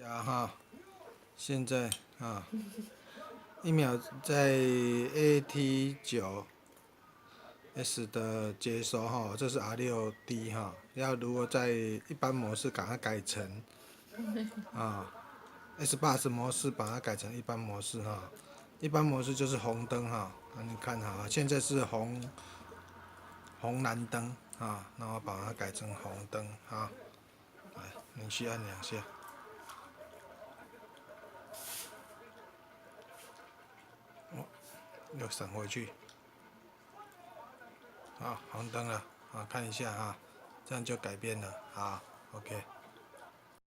呀哈，现在啊，一秒在 AT9S 的接收哈，这是 R6D 哈，如果在一般模式把它改成S8模式把它改成一般模式哈，一般模式就是红灯哈，你看哈，现在是红蓝灯啊，然后把它改成红灯啊，来，你去按两下。又闪回去，好，红灯了，看一下哈，这样就改变了，好，OK。